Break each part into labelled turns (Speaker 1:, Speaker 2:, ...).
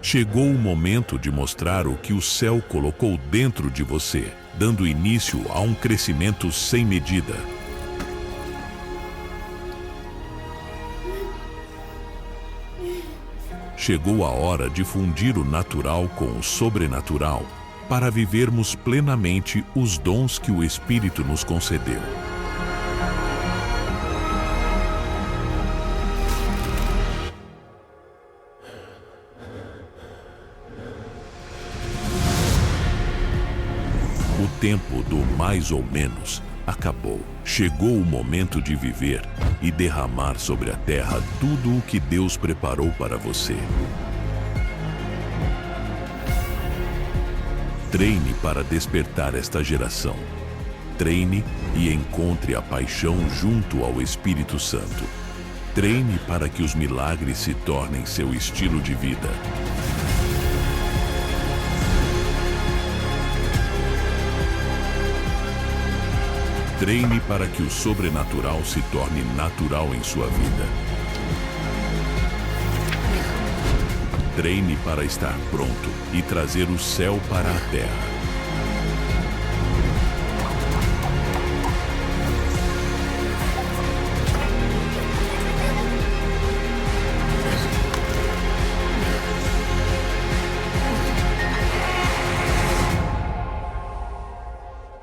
Speaker 1: Chegou o momento de mostrar o que o céu colocou dentro de você, dando início a um crescimento sem medida. Chegou a hora de fundir o natural com o sobrenatural, para vivermos plenamente os dons que o Espírito nos concedeu. O tempo do mais ou menos acabou. Chegou o momento de viver e derramar sobre a terra tudo o que Deus preparou para você. Treine para despertar esta geração. Treine e encontre a paixão junto ao Espírito Santo. Treine para que os milagres se tornem seu estilo de vida. Treine para que o sobrenatural se torne natural em sua vida. Treine para estar pronto e trazer o céu para a terra.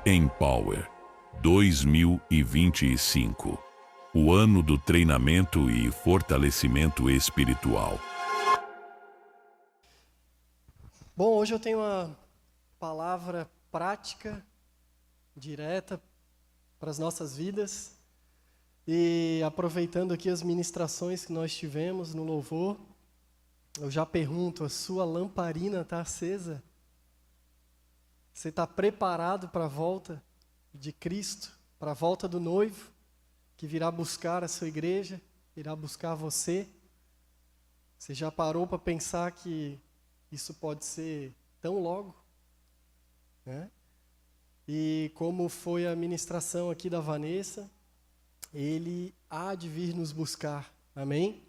Speaker 1: Empower 2025, o ano do treinamento e fortalecimento espiritual.
Speaker 2: Bom, hoje eu tenho uma palavra prática, direta para as nossas vidas. E aproveitando aqui as ministrações que nós tivemos no louvor, eu já pergunto, a sua lamparina está acesa? Você está preparado para a volta de Cristo, para a volta do noivo, que virá buscar a sua igreja, irá buscar você? Você já parou para pensar que isso pode ser tão logo? Né? E como foi a ministração aqui da Vanessa, Ele há de vir nos buscar, amém?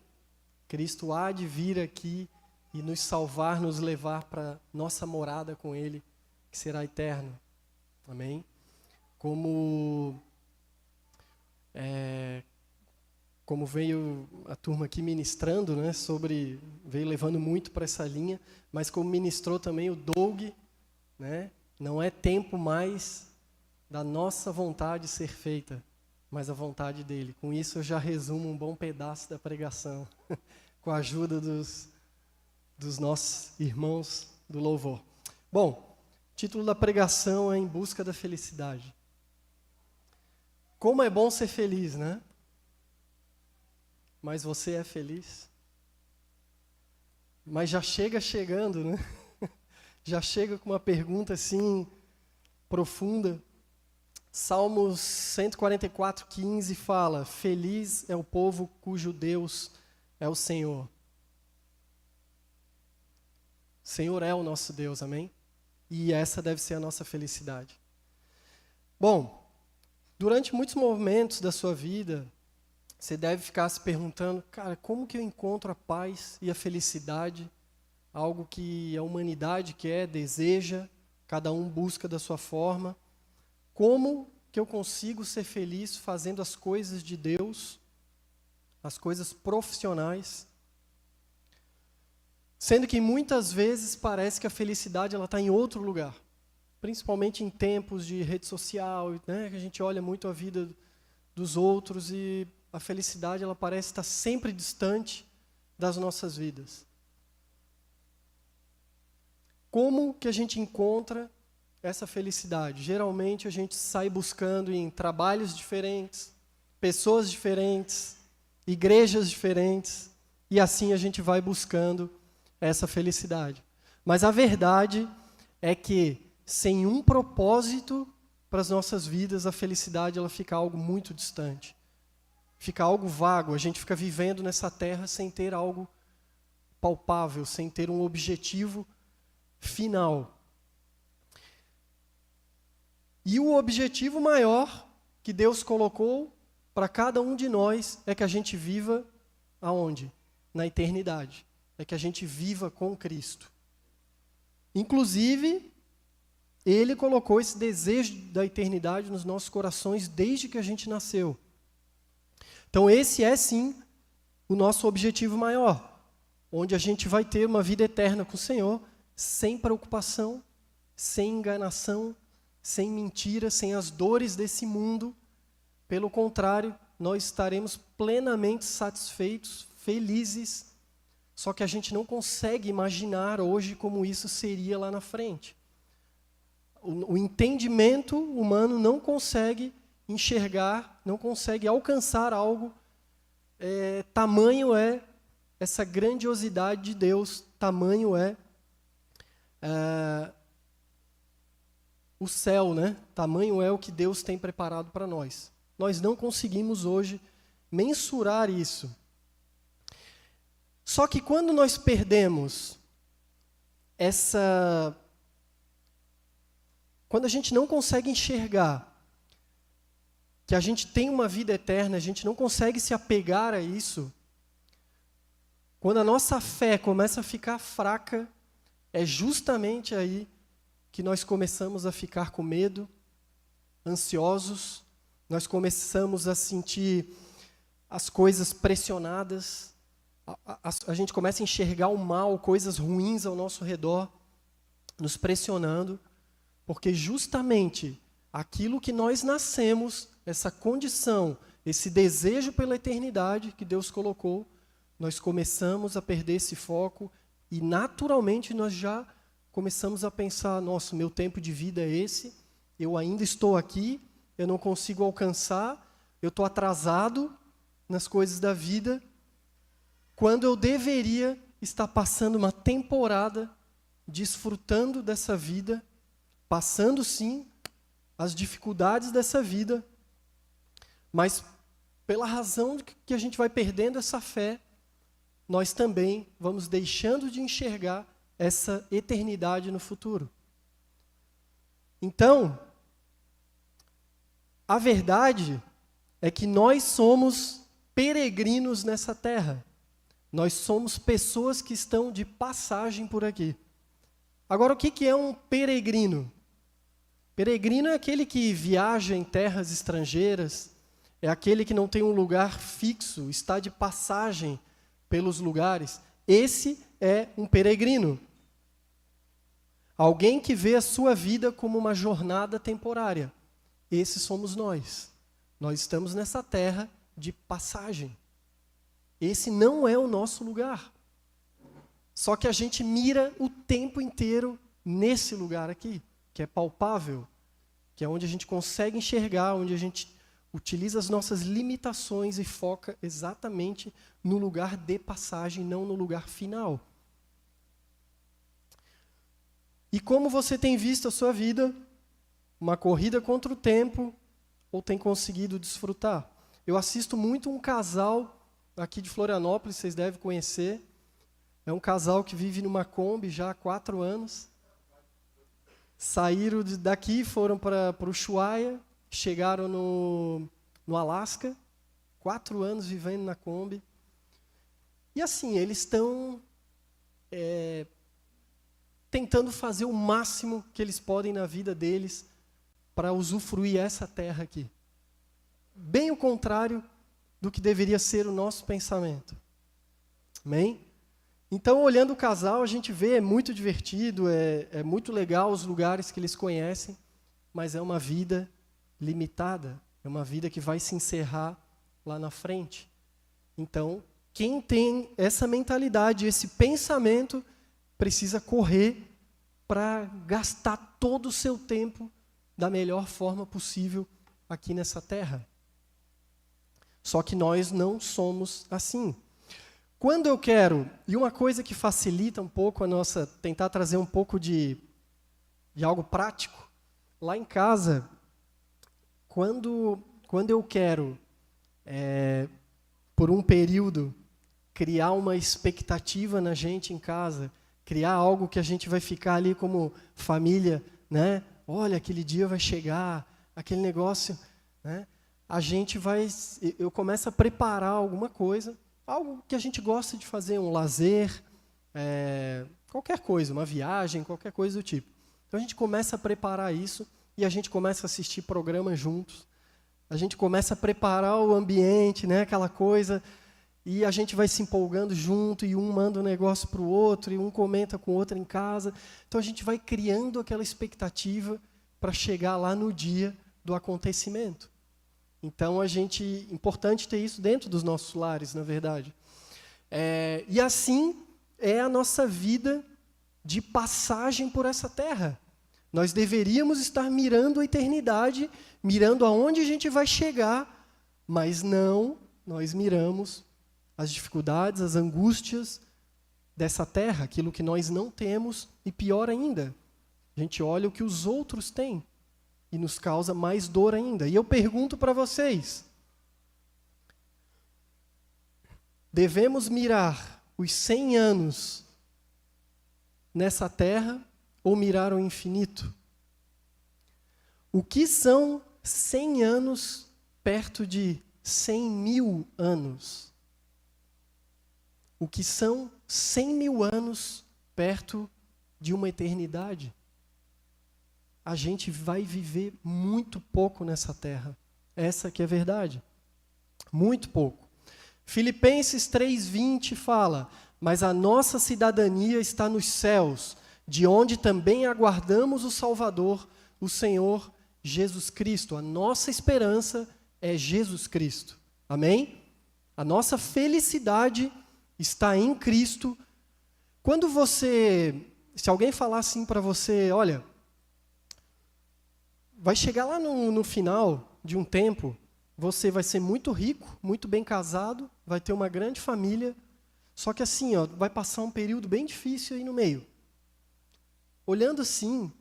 Speaker 2: Cristo há de vir aqui e nos salvar, nos levar para nossa morada com Ele, que será eterno, amém? Como veio a turma aqui ministrando, né, veio levando muito para essa linha, mas como ministrou também o Doug, né, não é tempo mais da nossa vontade ser feita, mas a vontade dele. Com isso eu já resumo um bom pedaço da pregação, com a ajuda dos nossos irmãos do louvor. Bom, o título da pregação é Em Busca da Felicidade. Como é bom ser feliz, né? Mas você é feliz? Mas já chegando, né? Já chega com uma pergunta assim, profunda. Salmos 144:15 fala: Feliz é o povo cujo Deus é o Senhor. O Senhor é o nosso Deus, amém? E essa deve ser a nossa felicidade. Bom, durante muitos momentos da sua vida, você deve ficar se perguntando, cara, como que eu encontro a paz e a felicidade? Algo que a humanidade quer, deseja, cada um busca da sua forma. Como que eu consigo ser feliz fazendo as coisas de Deus, as coisas profissionais? Sendo que muitas vezes parece que a felicidade está em outro lugar. Principalmente em tempos de rede social, né, que a gente olha muito a vida dos outros e a felicidade ela parece estar sempre distante das nossas vidas. Como que a gente encontra essa felicidade? Geralmente a gente sai buscando em trabalhos diferentes, pessoas diferentes, igrejas diferentes, e assim a gente vai buscando essa felicidade. Mas a verdade é que sem um propósito para as nossas vidas, a felicidade ela fica algo muito distante. Fica algo vago, a gente fica vivendo nessa terra sem ter algo palpável, sem ter um objetivo final. E o objetivo maior que Deus colocou para cada um de nós é que a gente viva aonde? Na eternidade. É que a gente viva com Cristo. Inclusive, Ele colocou esse desejo da eternidade nos nossos corações desde que a gente nasceu. Então esse é sim o nosso objetivo maior, onde a gente vai ter uma vida eterna com o Senhor, sem preocupação, sem enganação, sem mentira, sem as dores desse mundo. Pelo contrário, nós estaremos plenamente satisfeitos, felizes, só que a gente não consegue imaginar hoje como isso seria lá na frente. O entendimento humano não consegue enxergar, não consegue alcançar algo, tamanho é essa grandiosidade de Deus, tamanho é o céu, né? Tamanho é o que Deus tem preparado para nós. Nós não conseguimos hoje mensurar isso. Só que quando nós perdemos quando a gente não consegue enxergar que a gente tem uma vida eterna, a gente não consegue se apegar a isso, quando a nossa fé começa a ficar fraca, é justamente aí que nós começamos a ficar com medo, ansiosos, nós começamos a sentir as coisas pressionadas, a gente começa a enxergar o mal, coisas ruins ao nosso redor, nos pressionando, porque justamente aquilo que nós nascemos, essa condição, esse desejo pela eternidade que Deus colocou, nós começamos a perder esse foco e naturalmente nós já começamos a pensar, nossa, meu tempo de vida é esse, eu ainda estou aqui, eu não consigo alcançar, eu estou atrasado nas coisas da vida, quando eu deveria estar passando uma temporada desfrutando dessa vida, passando sim as dificuldades dessa vida, mas pela razão que a gente vai perdendo essa fé, nós também vamos deixando de enxergar essa eternidade no futuro. Então, a verdade é que nós somos peregrinos nessa terra. Nós somos pessoas que estão de passagem por aqui. Agora, o que é um peregrino? Peregrino é aquele que viaja em terras estrangeiras, é aquele que não tem um lugar fixo, está de passagem pelos lugares. Esse é um peregrino. Alguém que vê a sua vida como uma jornada temporária. Esses somos nós. Nós estamos nessa terra de passagem. Esse não é o nosso lugar. Só que a gente mira o tempo inteiro nesse lugar aqui, que é palpável, que é onde a gente consegue enxergar, onde a gente utiliza as nossas limitações e foca exatamente no lugar de passagem, não no lugar final. E como você tem visto a sua vida? Uma corrida contra o tempo ou tem conseguido desfrutar? Eu assisto muito um casal aqui de Florianópolis, vocês devem conhecer. É um casal que vive numa Kombi já há 4 anos. Saíram daqui, foram para o Ushuaia, chegaram no Alasca, 4 anos vivendo na Kombi. E assim, eles estão tentando fazer o máximo que eles podem na vida deles para usufruir essa terra aqui. Bem o contrário do que deveria ser o nosso pensamento. Amém? Então, olhando o casal, a gente vê, é muito divertido, é muito legal os lugares que eles conhecem, mas é uma vida limitada, é uma vida que vai se encerrar lá na frente. Então, quem tem essa mentalidade, esse pensamento, precisa correr para gastar todo o seu tempo da melhor forma possível aqui nessa terra. Só que nós não somos assim. Quando eu quero, e uma coisa que facilita um pouco a nossa, tentar trazer um pouco de algo prático, lá em casa, quando eu quero, por um período, criar uma expectativa na gente em casa, criar algo que a gente vai ficar ali como família, né? Olha, aquele dia vai chegar, aquele negócio, né? Eu começo a preparar alguma coisa. algo que a gente gosta de fazer, um lazer, qualquer coisa, uma viagem, qualquer coisa do tipo. Então a gente começa a preparar isso e a gente começa a assistir programas juntos. A gente começa a preparar o ambiente, né, aquela coisa, e a gente vai se empolgando junto, e um manda um negócio para o outro, e um comenta com o outro em casa. Então a gente vai criando aquela expectativa para chegar lá no dia do acontecimento. Então importante ter isso dentro dos nossos lares, na verdade. E assim é a nossa vida de passagem por essa terra. Nós deveríamos estar mirando a eternidade, mirando aonde a gente vai chegar, mas não, nós miramos as dificuldades, as angústias dessa terra, aquilo que nós não temos, e pior ainda, a gente olha o que os outros têm e nos causa mais dor ainda. E eu pergunto para vocês, devemos mirar os 100 anos nessa terra ou mirar o infinito? O que são 100 anos perto de 100.000 anos? O que são 100.000 anos perto de uma eternidade? A gente vai viver muito pouco nessa terra. Essa que é a verdade. Muito pouco. Filipenses 3:20 fala: mas a nossa cidadania está nos céus, de onde também aguardamos o Salvador, o Senhor Jesus Cristo. A nossa esperança é Jesus Cristo. Amém? A nossa felicidade está em Cristo. Se alguém falar assim para você, olha, vai chegar lá no final de um tempo, você vai ser muito rico, muito bem casado, vai ter uma grande família, só que assim, vai passar um período bem difícil aí no meio. Olhando assim,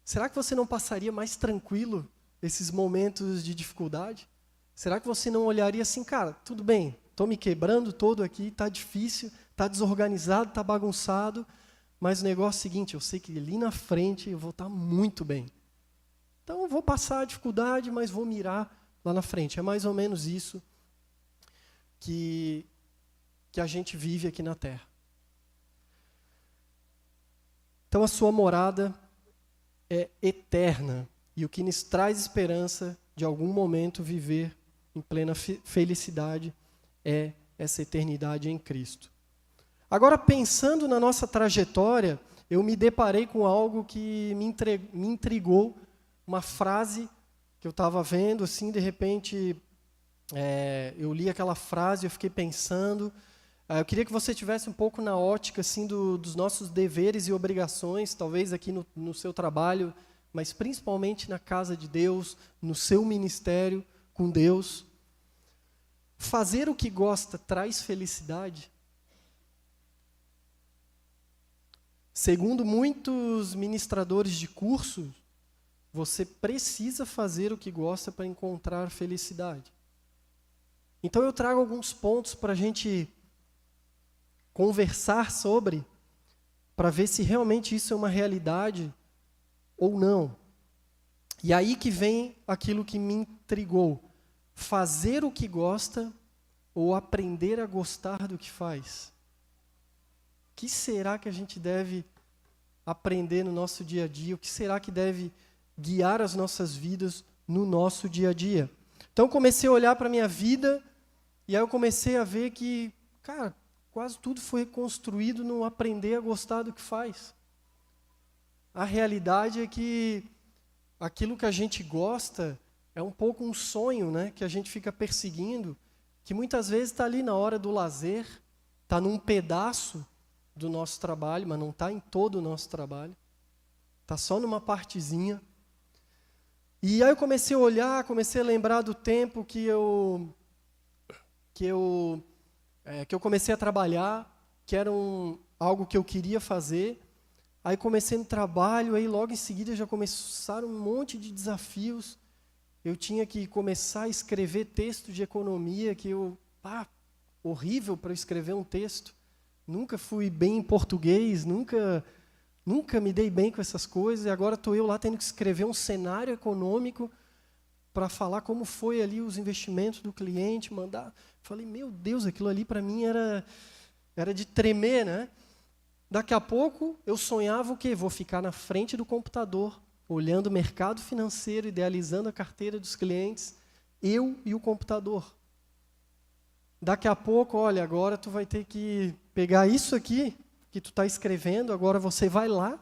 Speaker 2: será que você não passaria mais tranquilo esses momentos de dificuldade? Será que você não olharia assim, cara, tudo bem, estou me quebrando todo aqui, está difícil, está desorganizado, está bagunçado, mas o negócio é o seguinte, eu sei que ali na frente eu vou estar muito bem. Então eu vou passar a dificuldade, mas vou mirar lá na frente. É mais ou menos isso que a gente vive aqui na Terra. Então a sua morada é eterna, e o que nos traz esperança de algum momento viver em plena felicidade é essa eternidade em Cristo. Agora, pensando na nossa trajetória, eu me deparei com algo que me intrigou, uma frase que eu estava vendo, assim, de repente, eu li aquela frase, eu fiquei pensando. Eu queria que você tivesse um pouco na ótica assim, dos nossos deveres e obrigações, talvez aqui no seu trabalho, mas principalmente na casa de Deus, no seu ministério com Deus. Fazer o que gosta traz felicidade? Segundo muitos ministradores de cursos, você precisa fazer o que gosta para encontrar felicidade. Então eu trago alguns pontos para a gente conversar sobre, para ver se realmente isso é uma realidade ou não. E aí que vem aquilo que me intrigou. Fazer o que gosta ou aprender a gostar do que faz? O que será que a gente deve aprender no nosso dia a dia? O que será que deve guiar as nossas vidas no nosso dia a dia? Então comecei a olhar para a minha vida e aí eu comecei a ver que, cara, quase tudo foi construído no aprender a gostar do que faz. A realidade é que aquilo que a gente gosta é um pouco um sonho, né, que a gente fica perseguindo, que muitas vezes está ali na hora do lazer, está num pedaço do nosso trabalho, mas não está em todo o nosso trabalho. Está só numa partezinha. E aí eu comecei a olhar, comecei a lembrar do tempo que eu comecei a trabalhar, que era algo que eu queria fazer. Aí comecei no trabalho, aí logo em seguida já começaram um monte de desafios. Eu tinha que começar a escrever texto de economia, horrível para eu escrever um texto. Nunca fui bem em português, nunca me dei bem com essas coisas, e agora estou eu lá tendo que escrever um cenário econômico para falar como foi ali os investimentos do cliente, mandar. Falei, meu Deus, aquilo ali para mim era de tremer, né? Daqui a pouco eu sonhava o quê? Vou ficar na frente do computador, olhando o mercado financeiro, idealizando a carteira dos clientes, eu e o computador. Daqui a pouco, olha, agora tu vai ter que pegar isso aqui que tu está escrevendo, agora você vai lá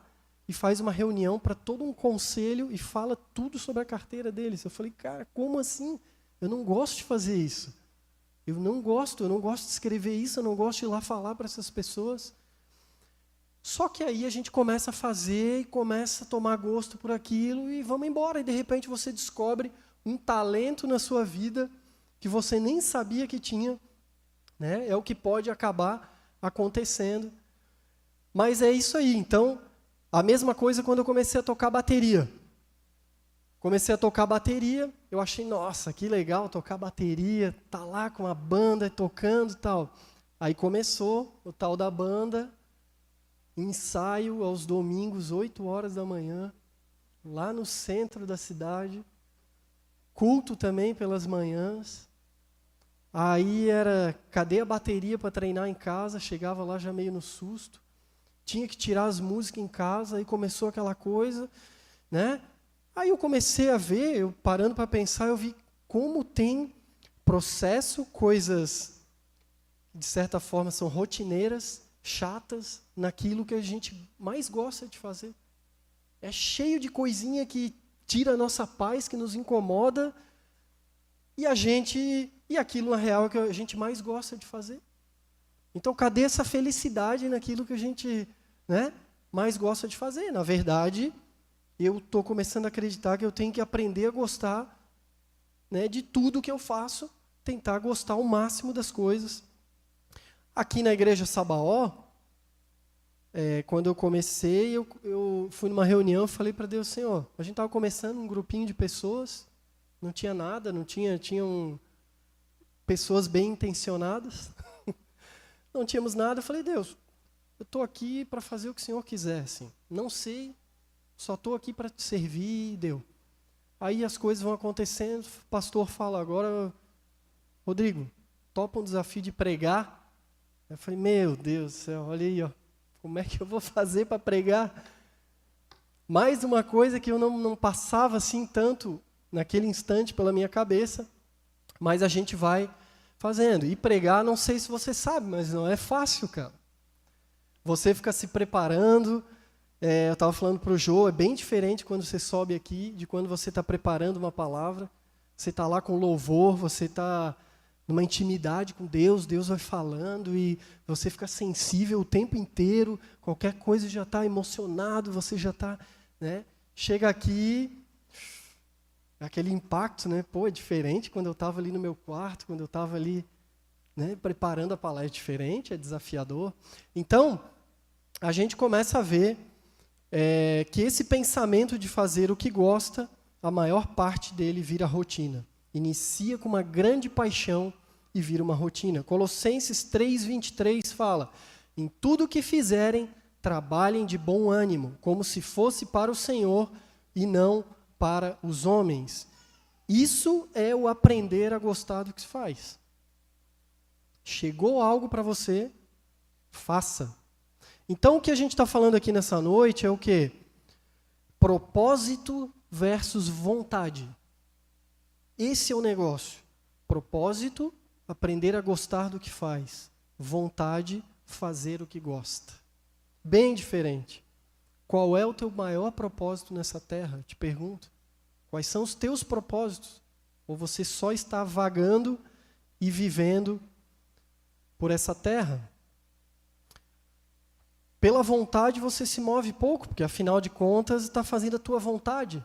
Speaker 2: e faz uma reunião para todo um conselho e fala tudo sobre a carteira deles. Eu falei, cara, como assim? Eu não gosto de fazer isso. Eu não gosto de escrever isso, eu não gosto de ir lá falar para essas pessoas. Só que aí a gente começa a fazer e começa a tomar gosto por aquilo e vamos embora. E de repente você descobre um talento na sua vida que você nem sabia que tinha, né? É o que pode acabar acontecendo. Mas é isso aí. Então, a mesma coisa quando eu comecei a tocar bateria. Comecei a tocar bateria, eu achei, nossa, que legal tocar bateria, tá lá com a banda tocando e tal. Aí começou o tal da banda, ensaio aos domingos, 8 horas da manhã, lá no centro da cidade, culto também pelas manhãs. Aí era, cadê a bateria para treinar em casa? Chegava lá já meio no susto. Tinha que tirar as músicas em casa, aí começou aquela coisa, né? Aí eu comecei a ver, eu parando para pensar, eu vi como tem processo, coisas que de certa forma são rotineiras, chatas, naquilo que a gente mais gosta de fazer. É cheio de coisinha que tira a nossa paz, que nos incomoda, e aquilo na real é o que a gente mais gosta de fazer. Então, cadê essa felicidade naquilo que a gente, né, mais gosta de fazer? Na verdade, eu estou começando a acreditar que eu tenho que aprender a gostar, né, de tudo que eu faço, tentar gostar ao máximo das coisas. Aqui na Igreja Sabaó, quando eu comecei, eu fui numa reunião e falei para Deus, Senhor, a gente estava começando um grupinho de pessoas, não tinha nada, tinham pessoas bem intencionadas, não tínhamos nada. Eu falei, Deus, eu estou aqui para fazer o que o Senhor quiser, assim. Não sei, só estou aqui para te servir e deu. Aí as coisas vão acontecendo, o pastor fala agora, Rodrigo, topa um desafio de pregar? Eu falei, meu Deus do céu, olha aí, ó, como é que eu vou fazer para pregar? Mais uma coisa que eu não passava assim tanto naquele instante pela minha cabeça, mas a gente vai fazendo. E pregar, não sei se você sabe, mas não é fácil, cara. Você fica se preparando. Eu estava falando para o Jô, é bem diferente quando você sobe aqui, de quando você está preparando uma palavra. Você está lá com louvor, você está numa intimidade com Deus, Deus vai falando e você fica sensível o tempo inteiro, qualquer coisa já está emocionado, você já está, né? Chega aqui, aquele impacto, né? Pô, é diferente quando eu estava ali no meu quarto, quando eu estava ali, né, preparando a palavra, é diferente, é desafiador. Então, a gente começa a ver que esse pensamento de fazer o que gosta, a maior parte dele vira rotina. Inicia com uma grande paixão e vira uma rotina. Colossenses 3:23 fala, em tudo o que fizerem, trabalhem de bom ânimo, como se fosse para o Senhor e não para os homens. Isso é o aprender a gostar do que se faz. Chegou algo para você, faça. Então, o que a gente está falando aqui nessa noite é o quê? Propósito versus vontade. Esse é o negócio. Propósito, aprender a gostar do que faz. Vontade, fazer o que gosta. Bem diferente. Qual é o teu maior propósito nessa terra? Te pergunto. Quais são os teus propósitos? Ou você só está vagando e vivendo por essa terra? Pela vontade você se move pouco, porque afinal de contas está fazendo a tua vontade.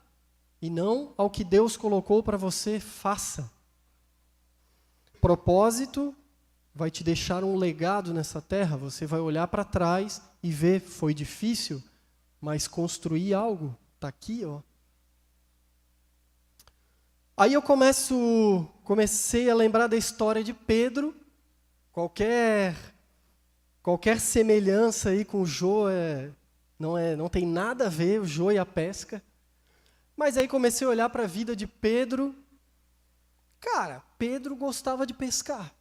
Speaker 2: E não ao que Deus colocou para você, faça. Propósito vai te deixar um legado nessa terra. Você vai olhar para trás e ver, foi difícil, mas construir algo, está aqui, ó. Aí eu comecei a lembrar da história de Pedro. Qualquer semelhança aí com o Jô não tem nada a ver, o Jô e a pesca. Mas aí comecei a olhar para a vida de Pedro Cara, Pedro gostava de pescar.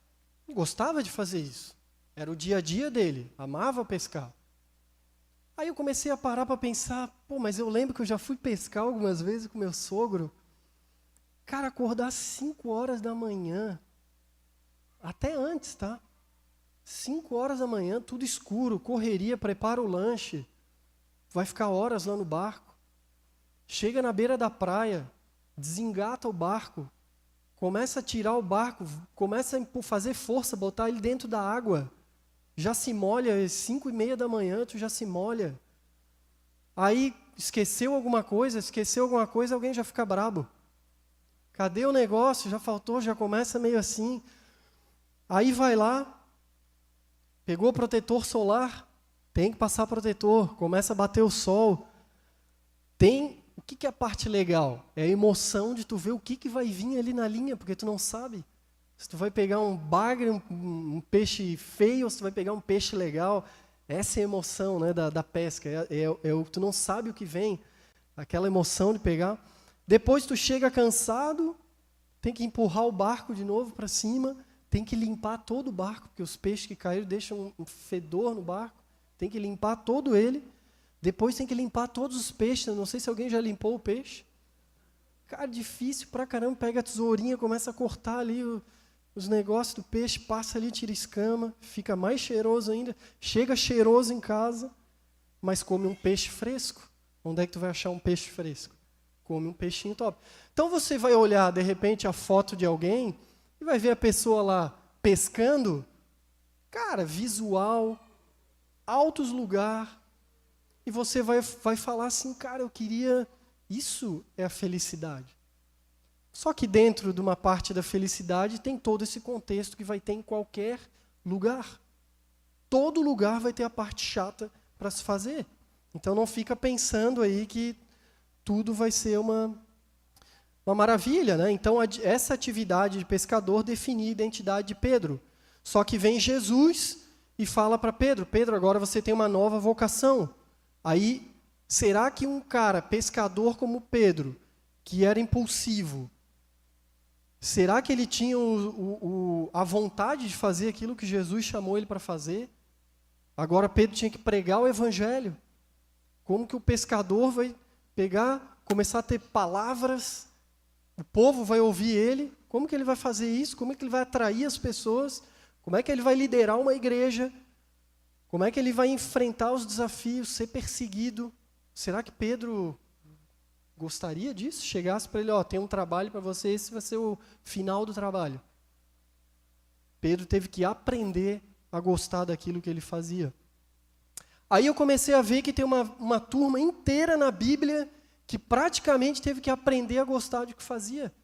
Speaker 2: Gostava de fazer isso. Era o dia a dia dele. Amava pescar. Aí eu comecei a parar para pensar, mas eu lembro que eu já fui pescar algumas vezes com meu sogro. Cara, acordar 5 horas da manhã, até antes, tá? 5 horas da manhã, tudo escuro, correria, prepara o lanche, vai ficar horas lá no barco. Chega na beira da praia, desengata o barco, começa a tirar o barco, começa a fazer força, botar ele dentro da água. Já se molha, 5:30 da manhã, tu já se molha. Aí, esqueceu alguma coisa, alguém já fica brabo. Cadê o negócio? Já faltou, já começa meio assim. Aí vai lá, pegou protetor solar, tem que passar protetor, começa a bater o sol. O que é a parte legal? É a emoção de tu ver o que vai vir ali na linha, porque tu não sabe. Se tu vai pegar um bagre, um peixe feio, ou se tu vai pegar um peixe legal. Essa é a emoção, né, da pesca. Tu não sabe o que vem, aquela emoção de pegar. Depois tu chega cansado, tem que empurrar o barco de novo para cima, tem que limpar todo o barco, porque os peixes que caíram deixam um fedor no barco, tem que limpar todo ele. Depois tem que limpar todos os peixes. Eu não sei se alguém já limpou o peixe. Cara, difícil pra caramba. Pega a tesourinha, começa a cortar ali os negócios do peixe, passa ali, tira escama, fica mais cheiroso ainda. Chega cheiroso em casa, mas come um peixe fresco. Onde é que tu vai achar um peixe fresco? Come um peixinho top. Então você vai olhar, de repente, a foto de alguém e vai ver a pessoa lá pescando. Cara, visual, altos lugares. E você vai falar assim, cara, eu queria... Isso é a felicidade. Só que dentro de uma parte da felicidade tem todo esse contexto que vai ter em qualquer lugar. Todo lugar vai ter a parte chata para se fazer. Então não fica pensando aí que tudo vai ser uma maravilha, né? Então essa atividade de pescador definia a identidade de Pedro. Só que vem Jesus e fala para Pedro, Pedro, agora você tem uma nova vocação. Aí, será que um cara pescador como Pedro, que era impulsivo, será que ele tinha a vontade de fazer aquilo que Jesus chamou ele para fazer? Agora Pedro tinha que pregar o evangelho. Como que o pescador vai pegar, começar a ter palavras, o povo vai ouvir ele, como que ele vai fazer isso? Como é que ele vai atrair as pessoas? Como é que ele vai liderar uma igreja? Como é que ele vai enfrentar os desafios, ser perseguido? Será que Pedro gostaria disso? Chegasse para ele, tem um trabalho para você, esse vai ser o final do trabalho. Pedro teve que aprender a gostar daquilo que ele fazia. Aí eu comecei a ver que tem uma turma inteira na Bíblia que praticamente teve que aprender a gostar do que fazia.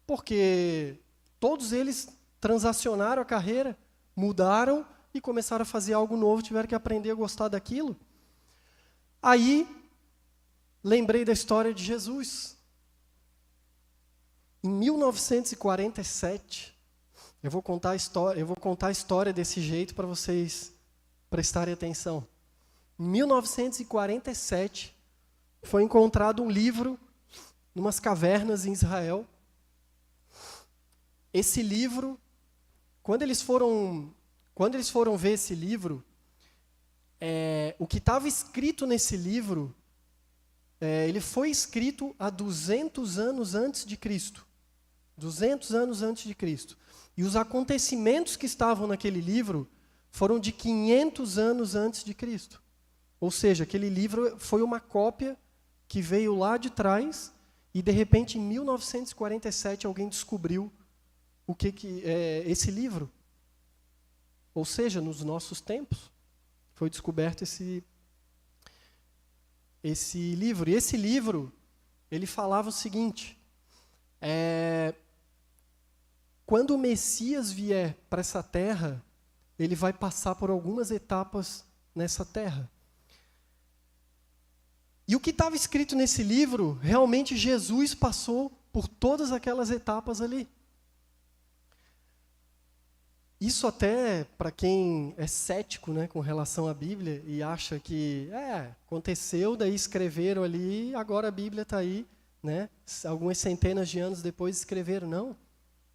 Speaker 2: Porque todos eles transacionaram a carreira, mudaram e começaram a fazer algo novo, tiveram que aprender a gostar daquilo. Aí, lembrei da história de Jesus. Em 1947, eu vou contar a história desse jeito para vocês prestarem atenção. Em 1947, foi encontrado um livro em umas cavernas em Israel. Esse livro, quando eles foram ver esse livro, o que estava escrito nesse livro, ele foi escrito há 200 anos antes de Cristo. 200 anos antes de Cristo. E os acontecimentos que estavam naquele livro foram de 500 anos antes de Cristo. Ou seja, aquele livro foi uma cópia que veio lá de trás e, de repente, em 1947, alguém descobriu o que é esse livro. Ou seja, nos nossos tempos, foi descoberto esse livro. E esse livro, ele falava o seguinte, quando o Messias vier para essa terra, ele vai passar por algumas etapas nessa terra. E o que estava escrito nesse livro, realmente Jesus passou por todas aquelas etapas ali. Isso até para quem é cético, né, com relação à Bíblia e acha que aconteceu, daí escreveram ali, agora a Bíblia está aí, né, algumas centenas de anos depois escreveram. Não,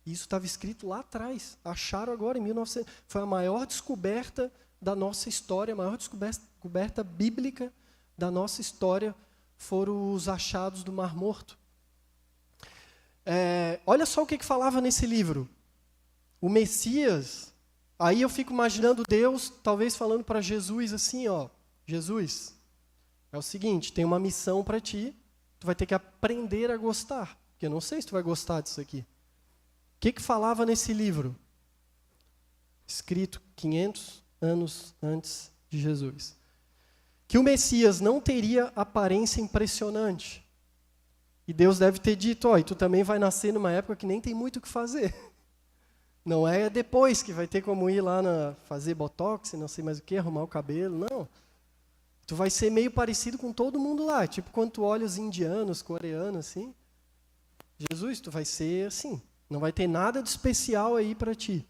Speaker 2: Isso estava escrito lá atrás. Acharam agora em 1900. Foi a maior descoberta da nossa história, a maior descoberta bíblica da nossa história foram os achados do Mar Morto. Olha só o que falava nesse livro. O Messias, aí eu fico imaginando Deus talvez falando para Jesus assim, ó, Jesus, é o seguinte, tem uma missão para ti, tu vai ter que aprender a gostar, porque eu não sei se tu vai gostar disso aqui. O que falava nesse livro? Escrito 500 anos antes de Jesus. Que o Messias não teria aparência impressionante. E Deus deve ter dito, ó, e tu também vai nascer numa época que nem tem muito o que fazer. Não é depois que vai ter como ir lá fazer botox, não sei mais o que, arrumar o cabelo, não. Tu vai ser meio parecido com todo mundo lá, tipo quando tu olha os indianos, coreanos, assim. Jesus, tu vai ser assim, não vai ter nada de especial aí para ti,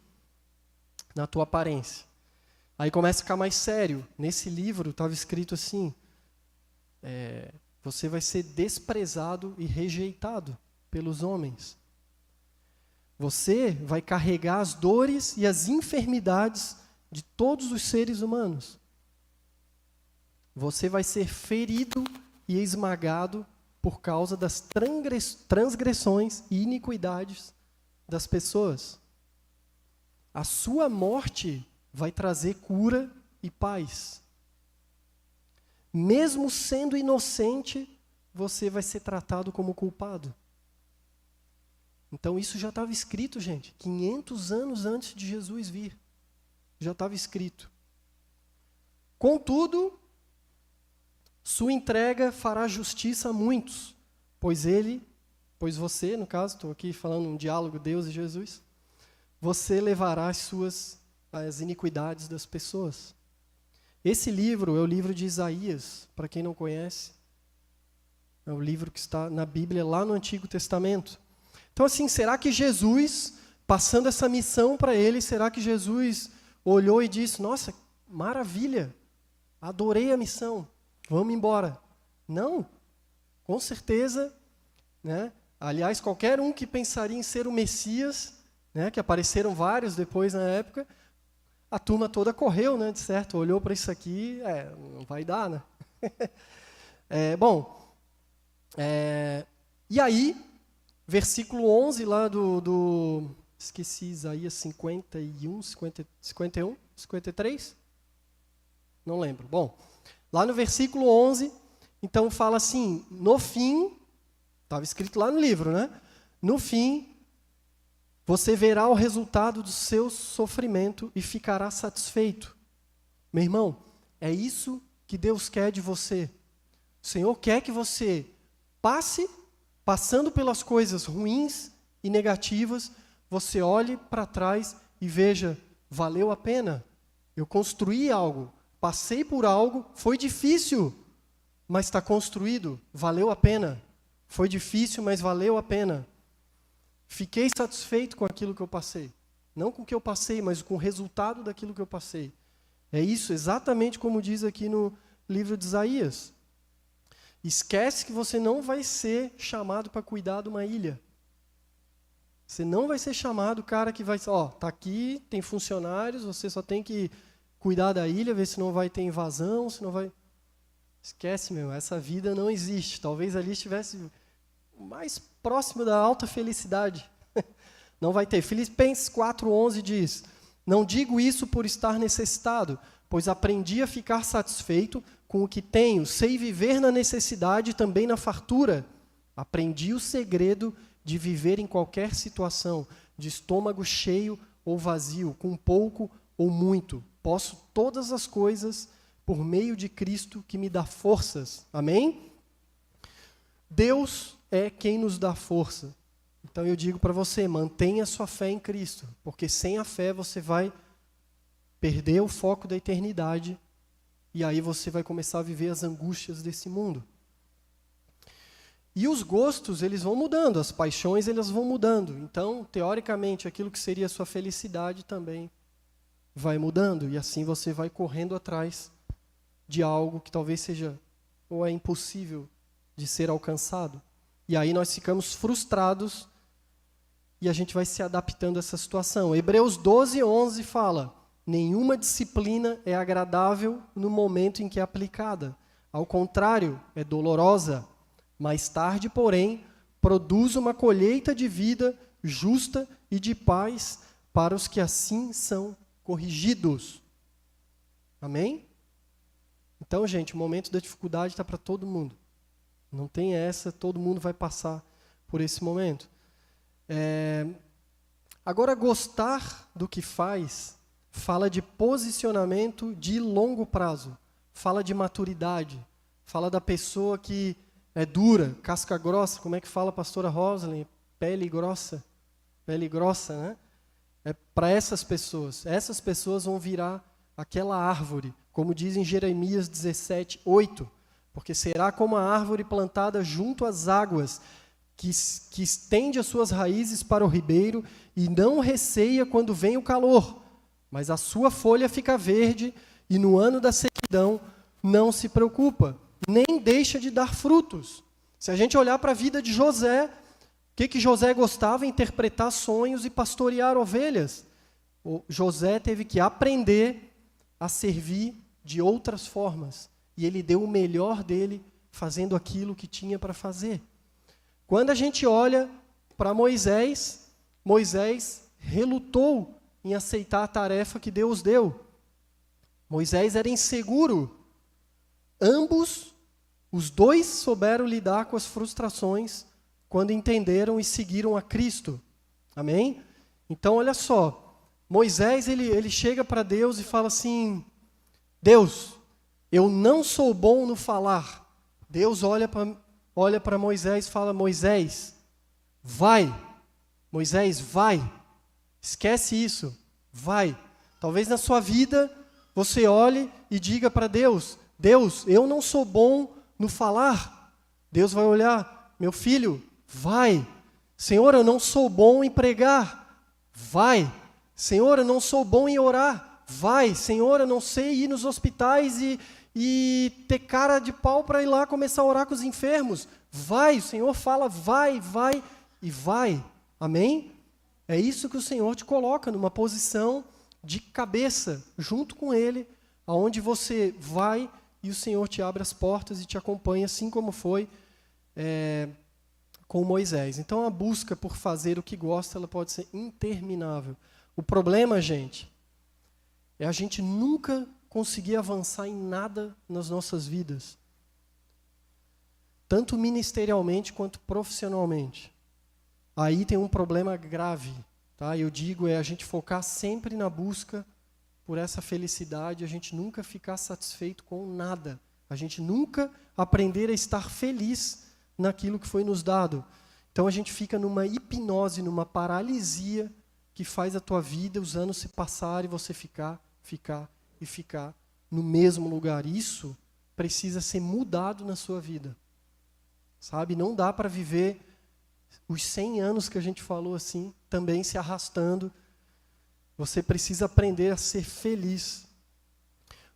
Speaker 2: na tua aparência. Aí começa a ficar mais sério. Nesse livro estava escrito assim, você vai ser desprezado e rejeitado pelos homens. Você vai carregar as dores e as enfermidades de todos os seres humanos. Você vai ser ferido e esmagado por causa das transgressões e iniquidades das pessoas. A sua morte vai trazer cura e paz. Mesmo sendo inocente, você vai ser tratado como culpado. Então isso já estava escrito, gente, 500 anos antes de Jesus vir. Já estava escrito. Contudo, sua entrega fará justiça a muitos, pois você, no caso, estou aqui falando um diálogo Deus e Jesus, você levará as iniquidades das pessoas. Esse livro é o livro de Isaías, para quem não conhece. É o livro que está na Bíblia, lá no Antigo Testamento. Então, assim, será que Jesus, passando essa missão para ele, será que Jesus olhou e disse, nossa, maravilha, adorei a missão, vamos embora? Não, com certeza, né? Aliás, qualquer um que pensaria em ser o Messias, né, que apareceram vários depois na época, a turma toda correu, né, de certo, olhou para isso aqui, não vai dar, né? E aí, versículo 11 lá esqueci, Isaías 51, 51, 53? Não lembro. Bom, lá no versículo 11, então fala assim, no fim, estava escrito lá no livro, né? No fim, você verá o resultado do seu sofrimento e ficará satisfeito. Meu irmão, é isso que Deus quer de você. O Senhor quer que você passando pelas coisas ruins e negativas, você olhe para trás e veja, valeu a pena. Eu construí algo, passei por algo, foi difícil, mas está construído, valeu a pena. Foi difícil, mas valeu a pena. Fiquei satisfeito com aquilo que eu passei. Não com o que eu passei, mas com o resultado daquilo que eu passei. É isso, exatamente como diz aqui no livro de Isaías. Esquece que você não vai ser chamado para cuidar de uma ilha. Você não vai ser chamado, cara, que vai... tá aqui, tem funcionários, você só tem que cuidar da ilha, ver se não vai ter invasão, se não vai... Esquece, essa vida não existe. Talvez ali estivesse mais próximo da alta felicidade. Não vai ter. Filipenses 4:11 diz, não digo isso por estar necessitado, pois aprendi a ficar satisfeito com o que tenho, sei viver na necessidade e também na fartura. Aprendi o segredo de viver em qualquer situação, de estômago cheio ou vazio, com pouco ou muito. Posso todas as coisas por meio de Cristo que me dá forças. Amém? Deus é quem nos dá força. Então eu digo para você, mantenha sua fé em Cristo, porque sem a fé você vai perder o foco da eternidade e aí você vai começar a viver as angústias desse mundo. E os gostos, eles vão mudando, as paixões, elas vão mudando. Então, teoricamente, aquilo que seria a sua felicidade também vai mudando. E assim você vai correndo atrás de algo que talvez seja ou é impossível de ser alcançado. E aí nós ficamos frustrados e a gente vai se adaptando a essa situação. Hebreus 12:11 fala: nenhuma disciplina é agradável no momento em que é aplicada. Ao contrário, é dolorosa. Mais tarde, porém, produz uma colheita de vida justa e de paz para os que assim são corrigidos. Amém? Então, gente, o momento da dificuldade está para todo mundo. Não tem essa, todo mundo vai passar por esse momento. Agora, gostar do que faz fala de posicionamento de longo prazo, fala de maturidade, fala da pessoa que é dura, casca grossa, como é que fala a pastora Rosalind? Pele grossa, né? É para essas pessoas vão virar aquela árvore, como diz em Jeremias 17:8, porque será como a árvore plantada junto às águas, que estende as suas raízes para o ribeiro e não receia quando vem o calor, mas a sua folha fica verde e no ano da sequidão não se preocupa, nem deixa de dar frutos. Se a gente olhar para a vida de José, o que José gostava? Interpretar sonhos e pastorear ovelhas. José teve que aprender a servir de outras formas, e ele deu o melhor dele fazendo aquilo que tinha para fazer. Quando a gente olha para Moisés, Moisés relutou em aceitar a tarefa que Deus deu. Moisés era inseguro. Os dois souberam lidar com as frustrações quando entenderam e seguiram a Cristo. Amém? Então, olha só, Moisés ele chega para Deus e fala assim: Deus, eu não sou bom no falar. Deus olha para Moisés e fala: Moisés, vai. Moisés, vai. Esquece isso. Vai. Talvez na sua vida você olhe e diga para Deus: Deus, eu não sou bom no falar. Deus vai olhar: meu filho, vai. Senhor, eu não sou bom em pregar. Vai. Senhor, eu não sou bom em orar. Vai. Senhor, eu não sei ir nos hospitais e ter cara de pau para ir lá começar a orar com os enfermos. Vai. O Senhor fala: vai, vai e vai. Amém? É isso que o Senhor te coloca, numa posição de cabeça, junto com Ele, aonde você vai e o Senhor te abre as portas e te acompanha, assim como foi com Moisés. Então, a busca por fazer o que gosta, ela pode ser interminável. O problema, gente, é a gente nunca conseguir avançar em nada nas nossas vidas, tanto ministerialmente quanto profissionalmente. Aí tem um problema grave, tá? Eu digo, a gente focar sempre na busca por essa felicidade, a gente nunca ficar satisfeito com nada, a gente nunca aprender a estar feliz naquilo que foi nos dado. Então a gente fica numa hipnose, numa paralisia que faz a tua vida, os anos se passarem e você ficar no mesmo lugar. Isso precisa ser mudado na sua vida, sabe? Não dá para viver os 100 anos que a gente falou assim, também se arrastando. Você precisa aprender a ser feliz.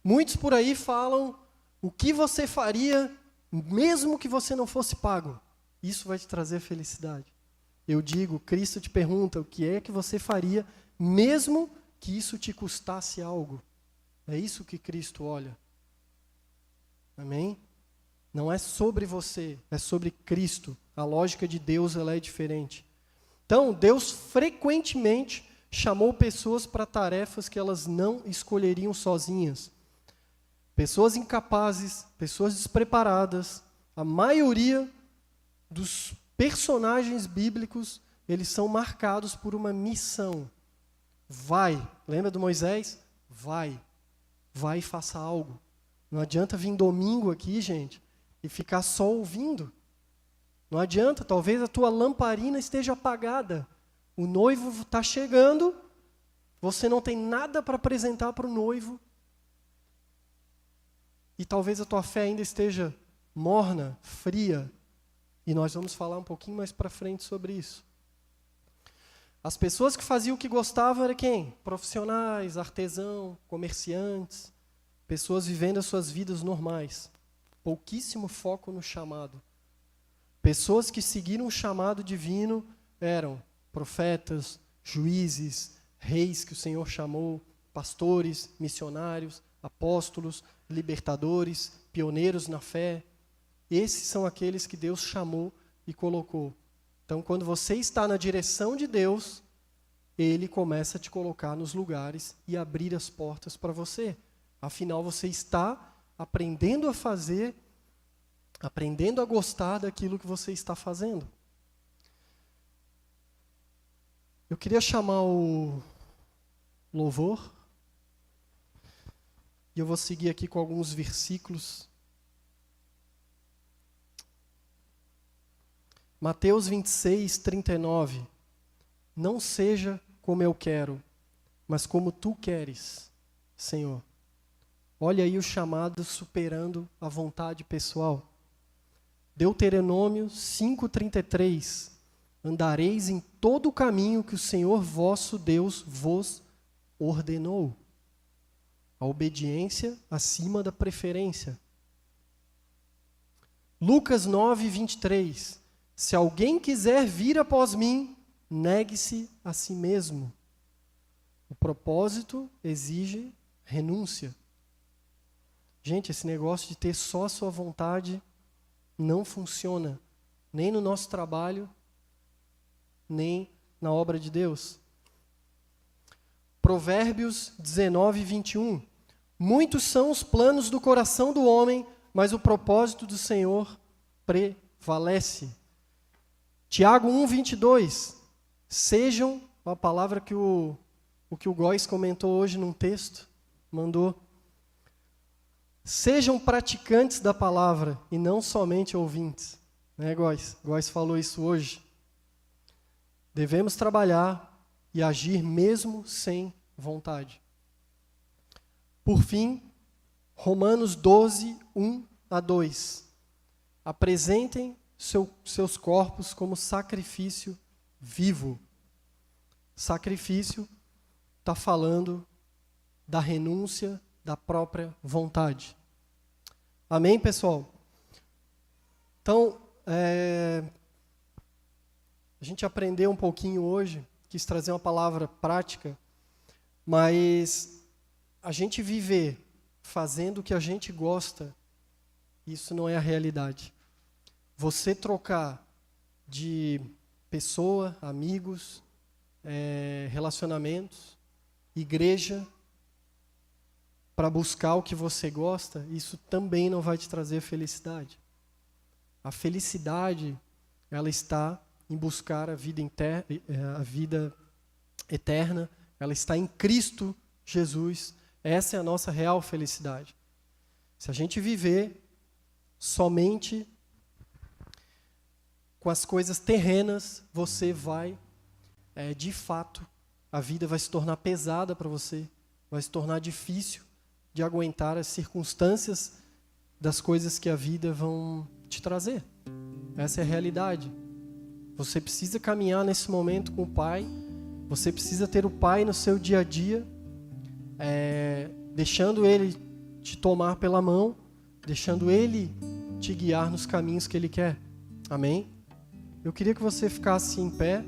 Speaker 2: Muitos por aí falam o que você faria mesmo que você não fosse pago. Isso vai te trazer felicidade. Eu digo, Cristo te pergunta o que é que você faria mesmo que isso te custasse algo. É isso que Cristo olha. Amém? Não é sobre você, é sobre Cristo. A lógica de Deus ela é diferente. Então, Deus frequentemente chamou pessoas para tarefas que elas não escolheriam sozinhas. Pessoas incapazes, pessoas despreparadas. A maioria dos personagens bíblicos, eles são marcados por uma missão. Vai. Lembra do Moisés? Vai. Vai e faça algo. Não adianta vir domingo aqui, gente, e ficar só ouvindo. Não adianta, talvez a tua lamparina esteja apagada. O noivo está chegando, você não tem nada para apresentar para o noivo. E talvez a tua fé ainda esteja morna, fria. E nós vamos falar um pouquinho mais para frente sobre isso. As pessoas que faziam o que gostavam eram quem? Profissionais, artesão, comerciantes, pessoas vivendo as suas vidas normais. Pouquíssimo foco no chamado. Pessoas que seguiram o chamado divino eram profetas, juízes, reis que o Senhor chamou, pastores, missionários, apóstolos, libertadores, pioneiros na fé. Esses são aqueles que Deus chamou e colocou. Então, quando você está na direção de Deus, Ele começa a te colocar nos lugares e abrir as portas para você. Afinal, você está aprendendo a fazer, aprendendo a gostar daquilo que você está fazendo. Eu queria chamar o louvor. E eu vou seguir aqui com alguns versículos. Mateus 26, 39. Não seja como eu quero, mas como tu queres, Senhor. Olha aí o chamado superando a vontade pessoal. Deuteronômio 5:33. Andareis em todo o caminho que o Senhor vosso Deus vos ordenou. A obediência acima da preferência. Lucas 9:23. Se alguém quiser vir após mim, negue-se a si mesmo. O propósito exige renúncia. Gente, esse negócio de ter só a sua vontade não funciona, nem no nosso trabalho, nem na obra de Deus. Provérbios 19:21. Muitos são os planos do coração do homem, mas o propósito do Senhor prevalece. Tiago 1:22. Sejam, a palavra que o Góis comentou hoje num texto, mandou. Sejam praticantes da palavra e não somente ouvintes. Né, Góis? Góis falou isso hoje. Devemos trabalhar e agir mesmo sem vontade. Por fim, Romanos 12, 1-2. Apresentem seus corpos como sacrifício vivo. Sacrifício está falando da renúncia da própria vontade. Amém, pessoal? Então, a gente aprendeu um pouquinho hoje, quis trazer uma palavra prática, mas a gente viver fazendo o que a gente gosta, isso não é a realidade. Você trocar de pessoa, amigos, relacionamentos, igreja, para buscar o que você gosta, isso também não vai te trazer felicidade. A felicidade, ela está em buscar a vida eterna, ela está em Cristo Jesus. Essa é a nossa real felicidade. Se a gente viver somente com as coisas terrenas, você vai, de fato, a vida vai se tornar pesada para você, vai se tornar difícil de aguentar as circunstâncias das coisas que a vida vão te trazer. Essa é a realidade. Você precisa caminhar nesse momento com o Pai, você precisa ter o Pai no seu dia a dia, deixando Ele te tomar pela mão, deixando Ele te guiar nos caminhos que Ele quer. Amém? Eu queria que você ficasse em pé.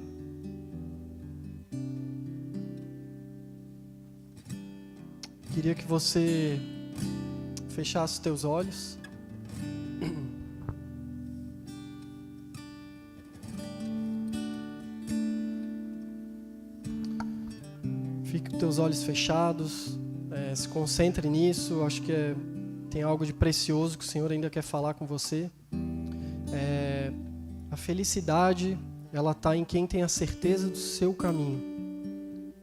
Speaker 2: Queria que você fechasse os teus olhos. Fique com teus olhos fechados. Se concentre nisso. Acho que tem algo de precioso que o Senhor ainda quer falar com você. A felicidade, ela está em quem tem a certeza do seu caminho.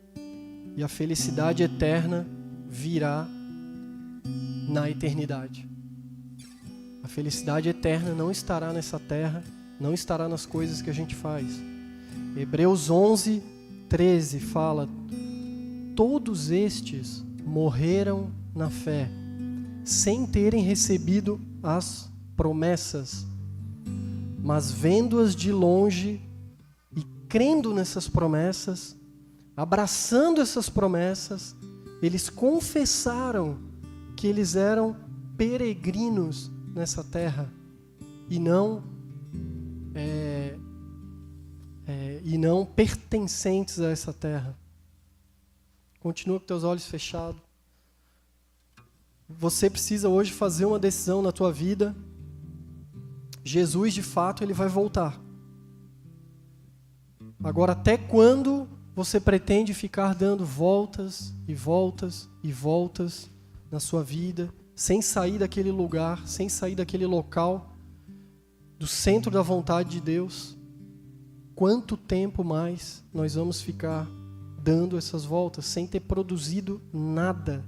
Speaker 2: E a felicidade eterna virá na eternidade. A felicidade eterna não estará nessa terra, não estará nas coisas que a gente faz. Hebreus 11:13 fala: todos estes morreram na fé, sem terem recebido as promessas, mas vendo-as de longe e crendo nessas promessas, abraçando essas promessas, eles confessaram que eles eram peregrinos nessa terra e não e não pertencentes a essa terra. Continua com teus olhos fechados. Você precisa hoje fazer uma decisão na tua vida. Jesus, de fato, ele vai voltar. Agora, até quando você pretende ficar dando voltas e voltas e voltas na sua vida, sem sair daquele lugar, sem sair daquele local, do centro da vontade de Deus? Quanto tempo mais nós vamos ficar dando essas voltas sem ter produzido nada?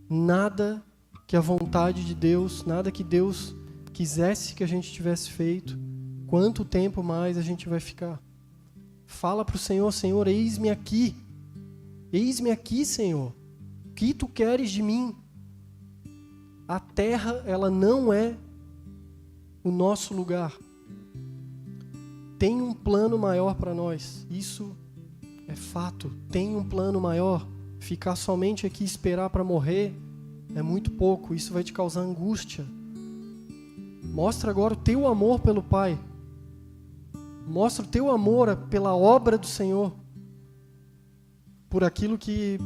Speaker 2: Nada que a vontade de Deus, nada que Deus quisesse que a gente tivesse feito. Quanto tempo mais a gente vai ficar? Fala para o Senhor: Senhor, eis-me aqui. Eis-me aqui, Senhor. O que tu queres de mim? A terra, ela não é o nosso lugar. Tem um plano maior para nós. Isso é fato. Tem um plano maior. Ficar somente aqui e esperar para morrer é muito pouco. Isso vai te causar angústia. Mostra agora o teu amor pelo Pai. Mostra o teu amor pela obra do Senhor. Por aquilo que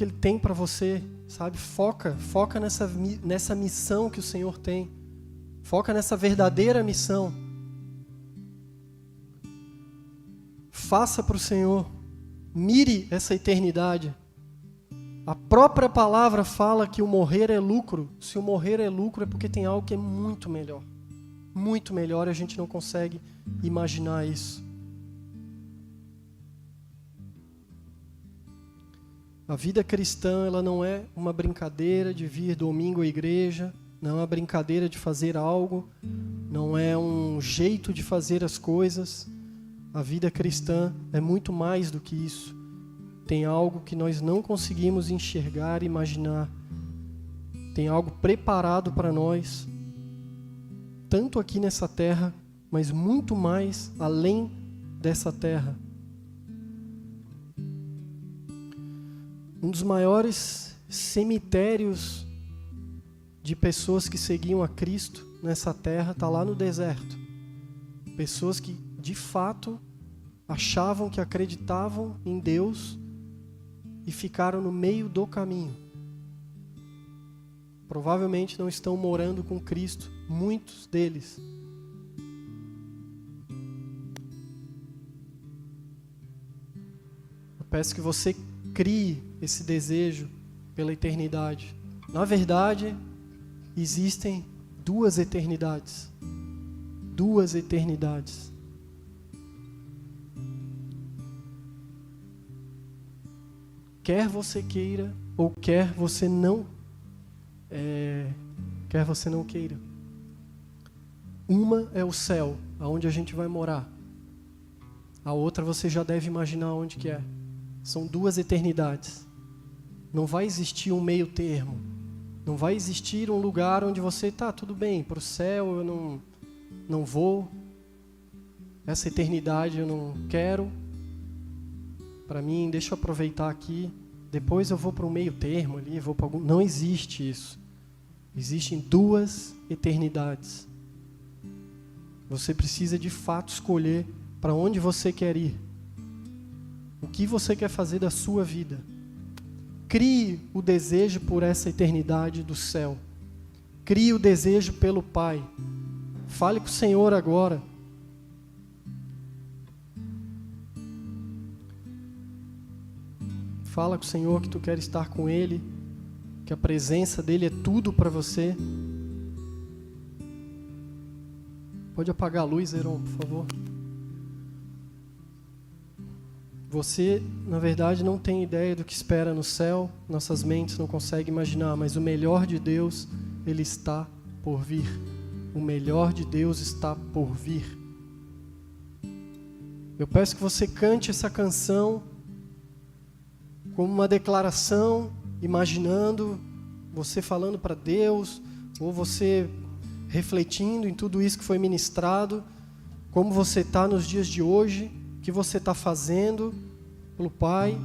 Speaker 2: Ele tem para você, sabe? Foca nessa missão que o Senhor tem. Foca nessa verdadeira missão. Faça para o Senhor. Mire essa eternidade. A própria palavra fala que o morrer é lucro. Se o morrer é lucro, é porque tem algo que é muito melhor. Muito melhor, e a gente não consegue imaginar isso. A vida cristã, ela não é uma brincadeira de vir domingo à igreja, não é uma brincadeira de fazer algo, não é um jeito de fazer as coisas. A vida cristã é muito mais do que isso. Tem algo que nós não conseguimos enxergar e imaginar. Tem algo preparado para nós, tanto aqui nessa terra, mas muito mais além dessa terra. Um dos maiores cemitérios de pessoas que seguiam a Cristo nessa terra está lá no deserto. Pessoas que, de fato, achavam que acreditavam em Deus e ficaram no meio do caminho. Provavelmente não estão morando com Cristo, muitos deles. Eu peço que você crie esse desejo pela eternidade. Na verdade, existem duas eternidades. Duas eternidades. Quer você queira ou quer você não queira. Uma é o céu, aonde a gente vai morar. A outra você já deve imaginar onde que é. São duas eternidades. Não vai existir um meio termo. Não vai existir um lugar onde você, tudo bem, para o céu eu não vou. Essa eternidade eu não quero. Para mim, deixa eu aproveitar aqui. Depois eu vou para um meio termo ali, vou para algum... Não existe isso. Existem duas eternidades. Você precisa de fato escolher para onde você quer ir. O que você quer fazer da sua vida. Crie o desejo por essa eternidade do céu. Crie o desejo pelo Pai. Fale com o Senhor agora. Fala com o Senhor que tu quer estar com Ele, que a presença dEle é tudo para você. Pode apagar a luz, Heron, por favor. Você, na verdade, não tem ideia do que espera no céu, nossas mentes não conseguem imaginar, mas o melhor de Deus, Ele está por vir. O melhor de Deus está por vir. Eu peço que você cante essa canção como uma declaração, imaginando você falando para Deus, ou você refletindo em tudo isso que foi ministrado, como você está nos dias de hoje, o que você está fazendo pelo Pai,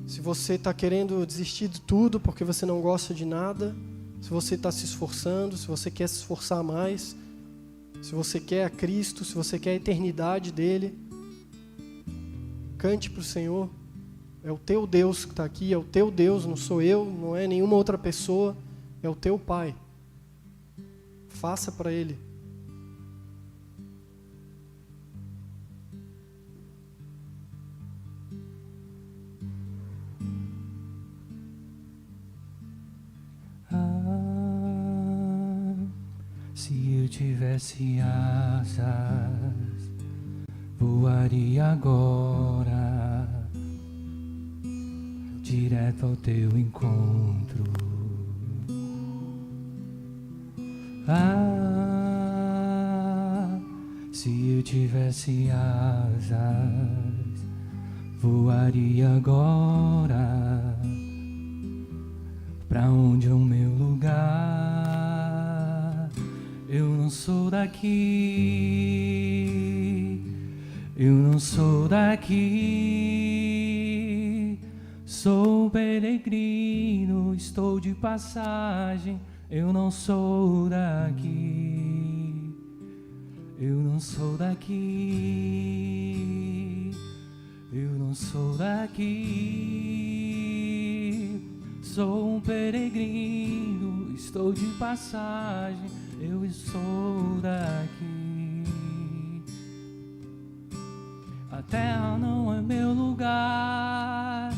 Speaker 2: se você está querendo desistir de tudo porque você não gosta de nada, se você está se esforçando, se você quer se esforçar mais, Se você quer a Cristo, se você quer a eternidade dele, cante para o Senhor. É o teu Deus que está aqui, é o teu Deus, não sou eu, não é nenhuma outra pessoa, é o teu Pai. Faça para Ele.
Speaker 3: Se eu tivesse asas, voaria agora, direto ao teu encontro. Se eu tivesse asas, voaria agora, pra onde é o meu lugar? Eu não sou daqui, eu não sou daqui, sou peregrino, estou de passagem, eu não sou daqui, eu não sou daqui, eu não sou daqui, sou um peregrino, estou de passagem, eu sou daqui. A terra não é meu lugar,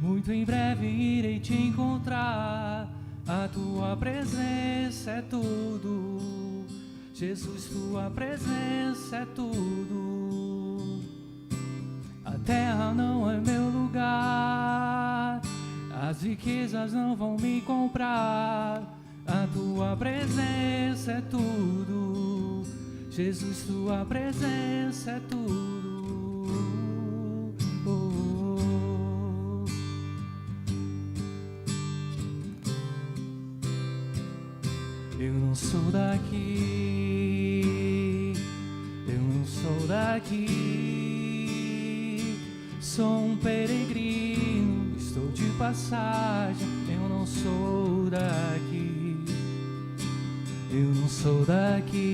Speaker 3: muito em breve irei te encontrar. A tua presença é tudo, Jesus, tua presença é tudo. A terra não é meu lugar, as riquezas não vão me comprar. A tua presença é tudo, Jesus, tua presença é tudo. Eu não sou daqui, eu não sou daqui, sou um peregrino, estou de passagem, eu não sou daqui. Eu não sou daqui,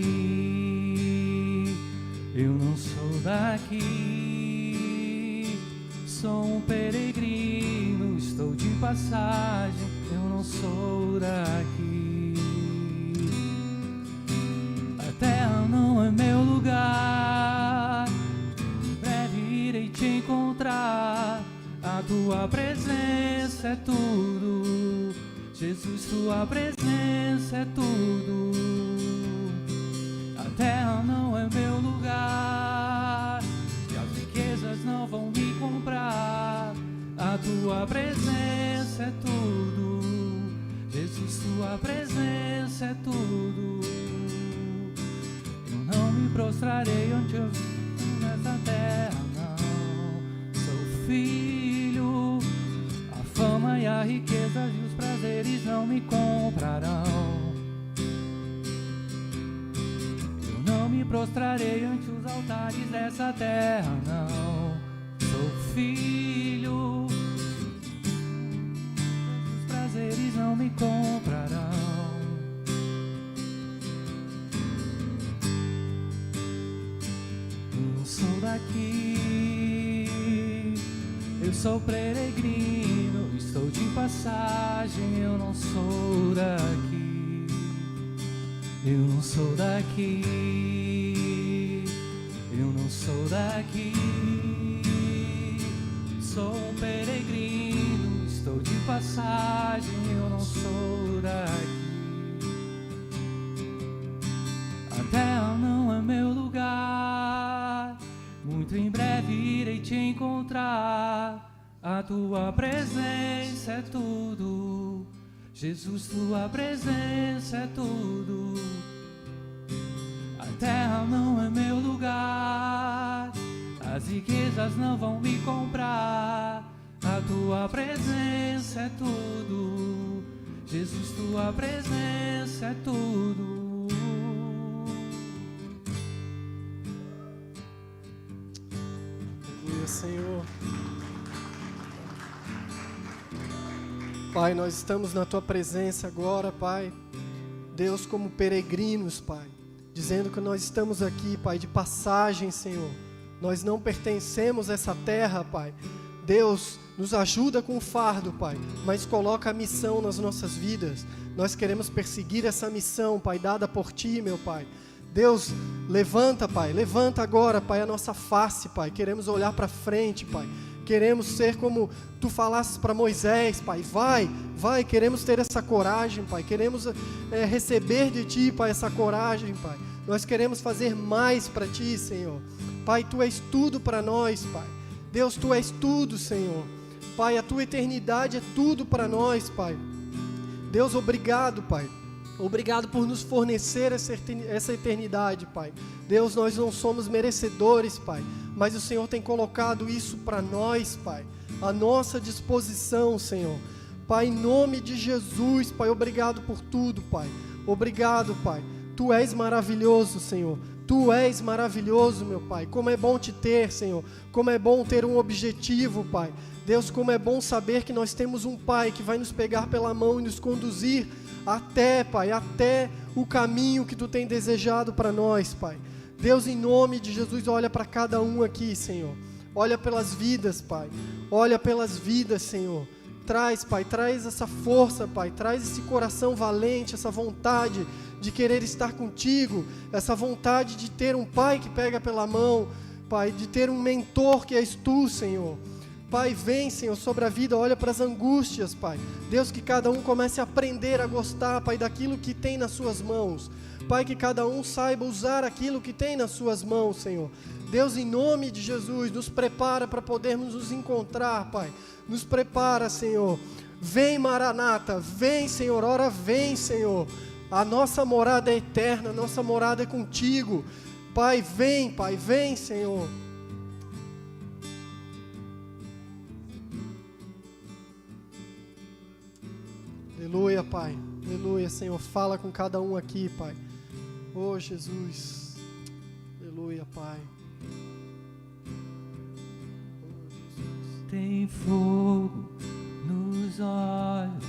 Speaker 3: eu não sou daqui, sou um peregrino, estou de passagem, eu não sou daqui. A terra não é meu lugar, em breve irei te encontrar, a tua presença é tudo, Jesus, tua presença é tudo. A terra não é meu lugar, e as riquezas não vão me comprar. A tua presença é tudo, Jesus, tua presença é tudo. Eu não me prostrarei ante nessa terra, não. Sou filho, a fama e a riqueza e os prazeres não me comprarão. Eu não me prostrarei ante os altares dessa terra, não. Sou filho, os prazeres não me comprarão. Eu não sou daqui, eu sou peregrino, estou de passagem, eu não sou daqui, eu não sou daqui, eu não sou daqui, sou um peregrino, estou de passagem, eu não sou daqui. A terra não é meu lugar, muito em breve irei te encontrar. A tua presença é tudo, Jesus, tua presença é tudo. A terra não é meu lugar, as riquezas não vão me comprar. A tua presença é tudo, Jesus, tua presença é tudo.
Speaker 2: Aleluia, Senhor. Pai, nós estamos na Tua presença agora, Pai. Deus, como peregrinos, Pai. dizendo que nós estamos aqui, Pai, de passagem, Senhor. Nós não pertencemos a essa terra, Pai. Deus, nos ajuda com o fardo, Pai, mas coloca a missão nas nossas vidas. Nós queremos perseguir essa missão, Pai, dada por Ti, meu Pai. Deus, levanta, Pai, levanta agora, Pai, a nossa face, Pai. Queremos olhar para frente, Pai. Queremos ser como Tu falasses para Moisés, Pai. Vai, queremos ter essa coragem, Pai. Queremos receber de Ti, Pai, essa coragem, Pai. Nós queremos fazer mais para Ti, Senhor. Pai, Tu és tudo para nós, Pai. Deus, Tu és tudo, Senhor. Pai, a Tua eternidade é tudo para nós, Pai. Deus, obrigado, Pai. Obrigado por nos fornecer essa eternidade, Pai. Deus, nós não somos merecedores, Pai, mas o Senhor tem colocado isso para nós, Pai, à nossa disposição, Senhor. Pai, em nome de Jesus, Pai, obrigado por tudo, Pai. Obrigado, Pai. Tu és maravilhoso, Senhor. Tu és maravilhoso, meu Pai. Como é bom Te ter, Senhor. Como é bom ter um objetivo, Pai. Deus, como é bom saber que nós temos um Pai que vai nos pegar pela mão e nos conduzir até, Pai, até o caminho que Tu tem desejado para nós, Pai. Deus, em nome de Jesus, olha para cada um aqui, Senhor. Olha pelas vidas, Pai. Olha pelas vidas, Senhor. Traz, Pai, traz essa força, Pai. Traz esse coração valente, essa vontade de querer estar contigo, essa vontade de ter um Pai que pega pela mão, Pai, de ter um mentor que és Tu, Senhor. Pai, vem, Senhor, sobre a vida, olha para as angústias, Pai. Deus, que cada um comece a aprender a gostar, Pai, daquilo que tem nas suas mãos. Pai, que cada um saiba usar aquilo que tem nas suas mãos, Senhor. Deus, em nome de Jesus, nos prepara para podermos nos encontrar, Pai. Nos prepara, Senhor. Vem, Maranata, vem, Senhor, ora vem, Senhor. A nossa morada é eterna, a nossa morada é contigo. Pai, vem, Senhor. Aleluia, Pai. Aleluia, Senhor. Fala com cada um aqui, Pai. Oh, Jesus. Aleluia, Pai. Oh, Jesus.
Speaker 3: Tem fogo nos olhos.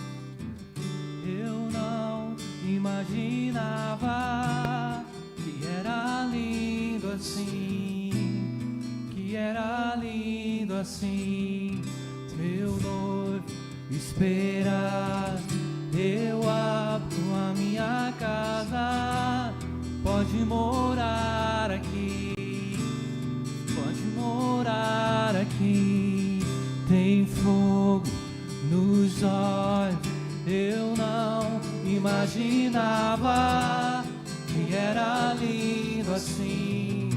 Speaker 3: Eu não imaginava que era lindo assim. Que era lindo assim. Meu noivo espera. Eu abro a minha casa, pode morar aqui, pode morar aqui. Tem fogo nos olhos, eu não imaginava que era lindo assim,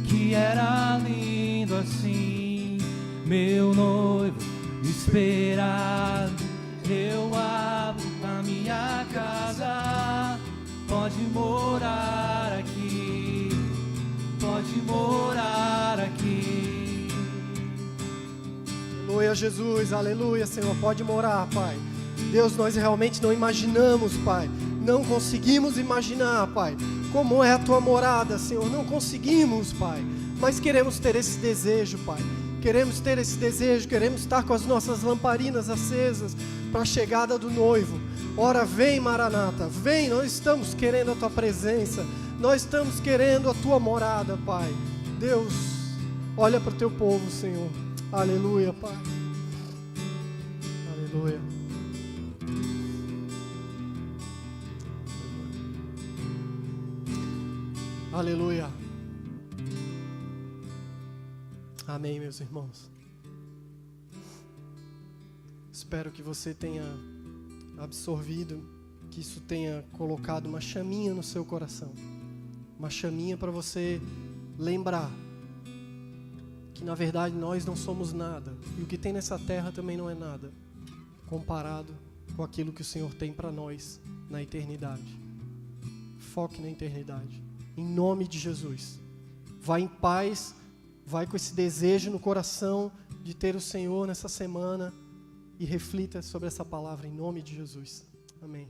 Speaker 3: que era lindo assim. Meu noivo esperado, eu abro a minha casa, pode morar aqui, pode morar aqui.
Speaker 2: Aleluia, Jesus, aleluia, Senhor, pode morar, Pai. Deus, nós realmente não imaginamos, Pai, não conseguimos imaginar, Pai, como é a Tua morada, Senhor, não conseguimos, Pai, mas queremos ter esse desejo, Pai. Queremos ter esse desejo, queremos estar com as nossas lamparinas acesas para a chegada do noivo. Ora, vem, Maranata, vem, nós estamos querendo a Tua presença, nós estamos querendo a Tua morada, Pai. Deus, olha para o Teu povo, Senhor. Aleluia, Pai. Aleluia. Aleluia. Amém, meus irmãos. Espero que você tenha absorvido, que isso tenha colocado uma chaminha no seu coração. Uma chaminha para você lembrar que, na verdade, nós não somos nada. E o que tem nessa terra também não é nada, comparado com aquilo que o Senhor tem para nós na eternidade. Foque na eternidade. Em nome de Jesus. Vá em paz. Vai com esse desejo no coração de ter o Senhor nessa semana e reflita sobre essa palavra em nome de Jesus. Amém.